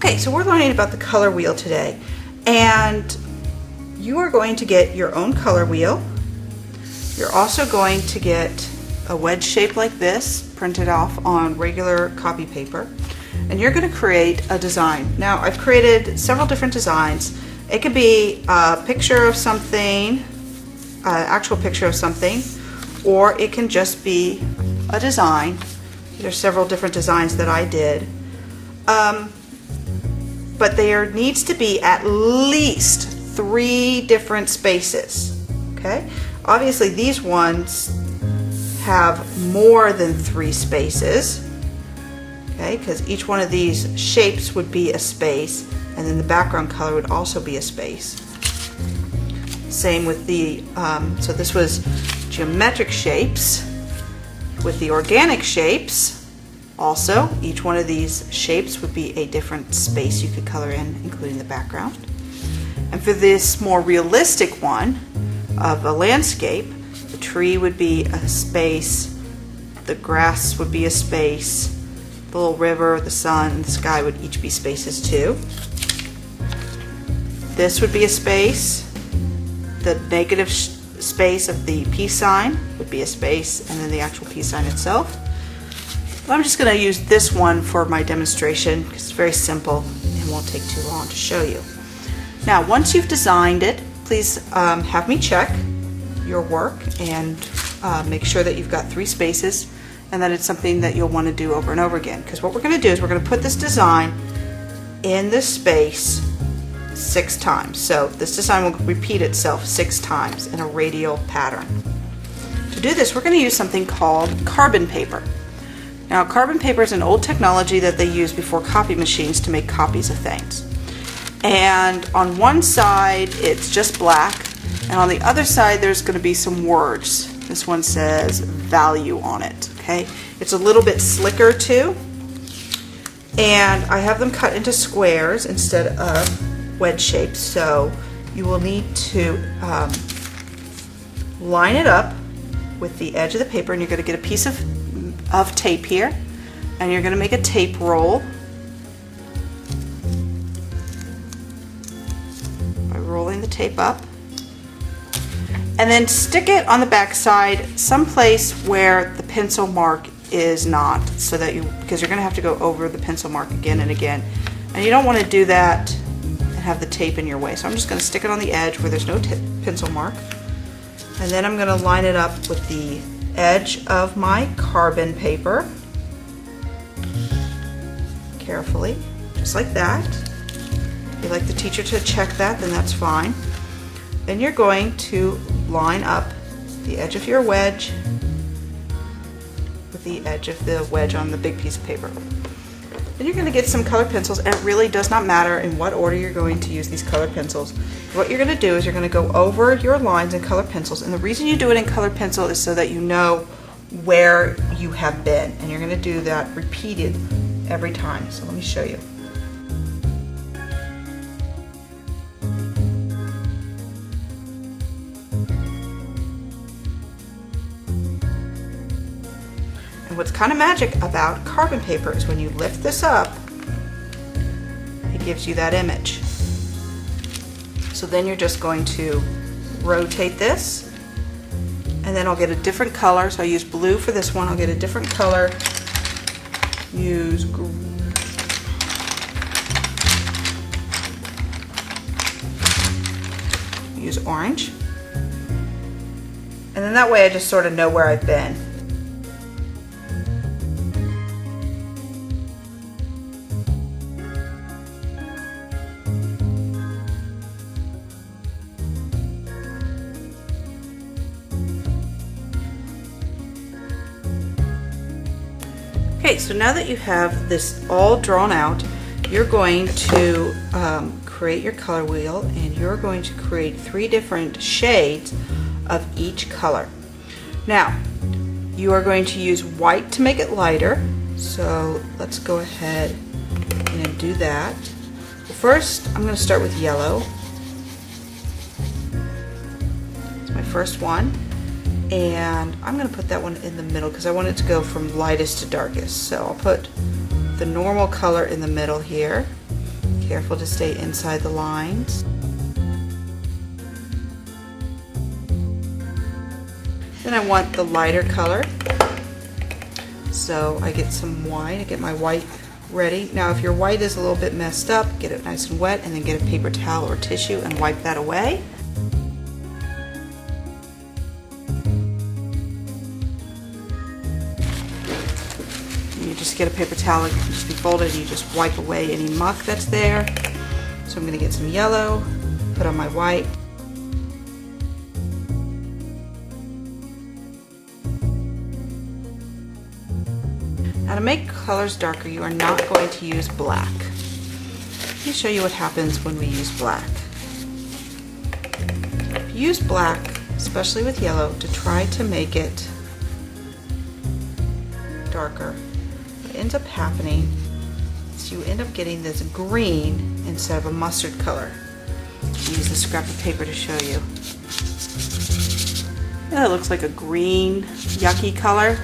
Okay, so we're learning about the color wheel today, and you are going to get your own color wheel. You're also going to get a wedge shape like this printed off on regular copy paper, and you're going to create a design. Now, I've created several different designs. It could be a picture of something, an actual picture of something, or it can just be a design. There's several different designs that I did. But there needs to be at least 3 different spaces, okay? Obviously these ones have more than 3 spaces, okay? Because each one of these shapes would be a space, and then the background color would also be a space. Same with the, so this was geometric shapes. With the organic shapes, also, each one of these shapes would be a different space you could color in, including the background. And for this more realistic one of a landscape, the tree would be a space, the grass would be a space, the little river, the sun, and the sky would each be spaces too. This would be a space, the negative space of the peace sign would be a space, and then the actual peace sign itself. I'm just going to use this one for my demonstration because it's very simple and won't take too long to show you. Now, once you've designed it, please have me check your work and make sure that you've got 3 spaces and that it's something that you'll want to do over and over again. Because what we're going to do is we're going to put this design in this space 6 times. So this design will repeat itself 6 times in a radial pattern. To do this, we're going to use something called carbon paper. Now, carbon paper is an old technology that they used before copy machines to make copies of things. And on one side, it's just black, and on the other side, there's going to be some words. This one says value on it, okay? It's a little bit slicker too, and I have them cut into squares instead of wedge shapes, so you will need to line it up with the edge of the paper, and you're going to get a piece of tape here, and you're going to make a tape roll by rolling the tape up, and then stick it on the back side someplace where the pencil mark is not, so that because you're going to have to go over the pencil mark again and again, and you don't want to do that and have the tape in your way. So I'm just going to stick it on the edge where there's no pencil mark, and then I'm going to line it up with the edge of my carbon paper carefully, just like that. If you'd like the teacher to check that, then that's fine. Then you're going to line up the edge of your wedge with the edge of the wedge on the big piece of paper. Then you're going to get some colored pencils, and it really does not matter in what order you're going to use these colored pencils. What you're going to do is you're going to go over your lines in colored pencils, and the reason you do it in colored pencil is so that you know where you have been, and you're going to do that repeated every time. So let me show you. And what's kind of magic about carbon paper is when you lift this up, it gives you that image. So then you're just going to rotate this, and then I'll get a different color. So I use blue for this one. I'll get a different color. Use orange. And then that way I just sort of know where I've been. Okay, so now that you have this all drawn out, you're going to create your color wheel, and you're going to create 3 different shades of each color. Now, you are going to use white to make it lighter, so let's go ahead and do that. Well, first, I'm going to start with yellow. It's my first one. And I'm going to put that one in the middle because I want it to go from lightest to darkest. So I'll put the normal color in the middle here. Careful to stay inside the lines. Then I want the lighter color. So I get some white, I get my white ready. Now if your white is a little bit messed up, get it nice and wet and then get a paper towel or tissue and wipe that away. You just get a paper towel, it can just be folded, and you just wipe away any muck that's there. So I'm going to get some yellow, put on my white. Now to make colors darker, you are not going to use black. Let me show you what happens when we use black. If you use black, especially with yellow, to try to make it darker, what ends up happening is you end up getting this green instead of a mustard color. I'll use this scrap of paper to show you. That looks like a green, yucky color.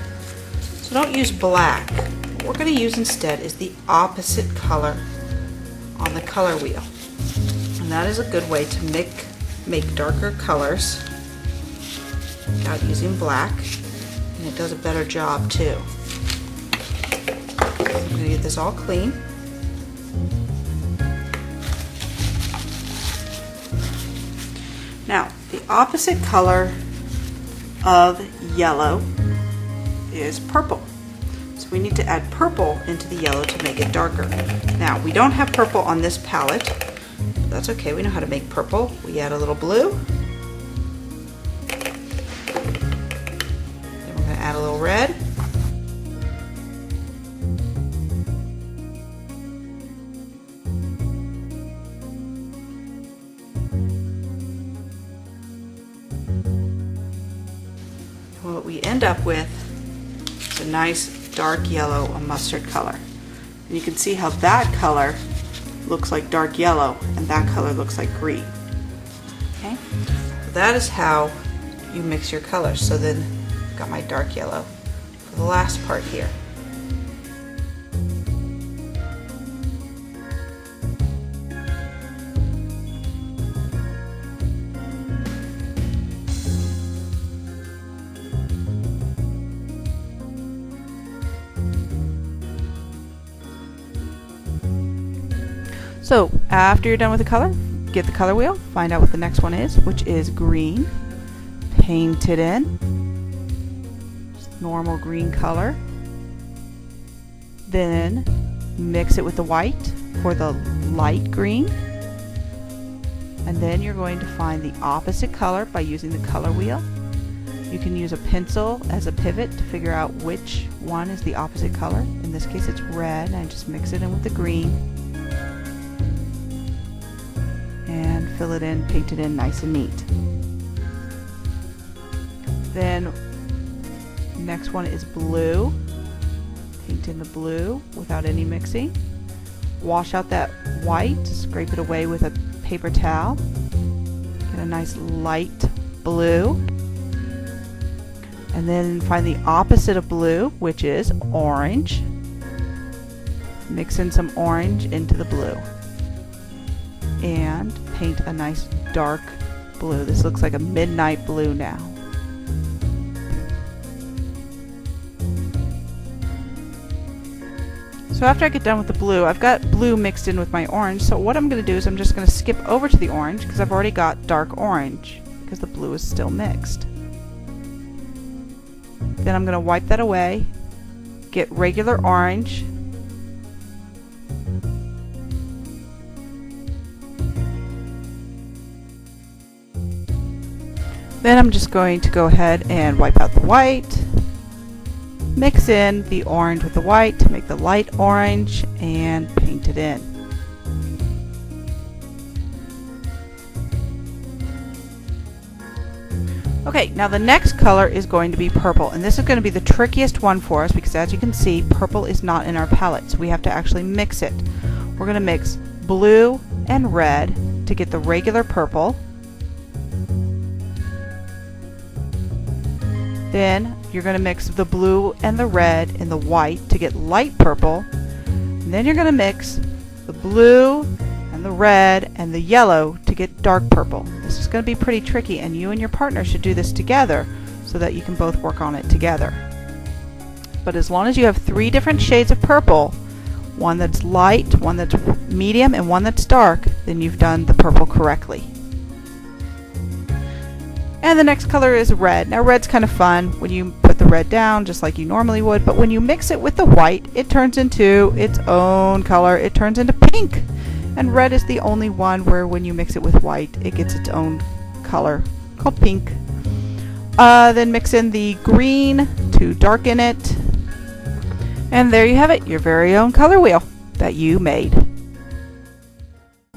So don't use black. What we're going to use instead is the opposite color on the color wheel. And that is a good way to make darker colors without using black. And it does a better job too. I'm going to get this all clean. Now, the opposite color of yellow is purple. So we need to add purple into the yellow to make it darker. Now, we don't have purple on this palette, but that's okay, we know how to make purple. We add a little blue. Then we're going to add a little red. And what we end up with is a nice dark yellow, a mustard color. And you can see how that color looks like dark yellow and that color looks like green. Okay, so that is how you mix your colors. So then I've got my dark yellow for the last part here. So after you're done with the color, get the color wheel, find out what the next one is, which is green. Paint it in. Just normal green color. Then mix it with the white for the light green. And then you're going to find the opposite color by using the color wheel. You can use a pencil as a pivot to figure out which one is the opposite color. In this case it's red, and I just mix it in with the green. And fill it in, paint it in nice and neat. Then next one is blue. Paint in the blue without any mixing. Wash out that white, scrape it away with a paper towel. Get a nice light blue. And then find the opposite of blue, which is orange. Mix in some orange into the blue. And paint a nice dark blue. This looks like a midnight blue now. So after I get done with the blue, I've got blue mixed in with my orange, so what I'm going to do is I'm just going to skip over to the orange because I've already got dark orange because the blue is still mixed. Then I'm going to wipe that away, get regular orange, then I'm just going to go ahead and wipe out the white, mix in the orange with the white to make the light orange, and paint it in. Okay, now the next color is going to be purple, and this is going to be the trickiest one for us because, as you can see, purple is not in our palette, so we have to actually mix it. We're going to mix blue and red to get the regular purple. Then you're going to mix the blue and the red and the white to get light purple. And then you're going to mix the blue and the red and the yellow to get dark purple. This is going to be pretty tricky, and you and your partner should do this together so that you can both work on it together. But as long as you have 3 different shades of purple, one that's light, one that's medium, and one that's dark, then you've done the purple correctly. And the next color is red. Now red's kind of fun when you put the red down just like you normally would, but when you mix it with the white, it turns into its own color. It turns into pink. And red is the only one where when you mix it with white, it gets its own color called pink. Then mix in the green to darken it. And there you have it, your very own color wheel that you made.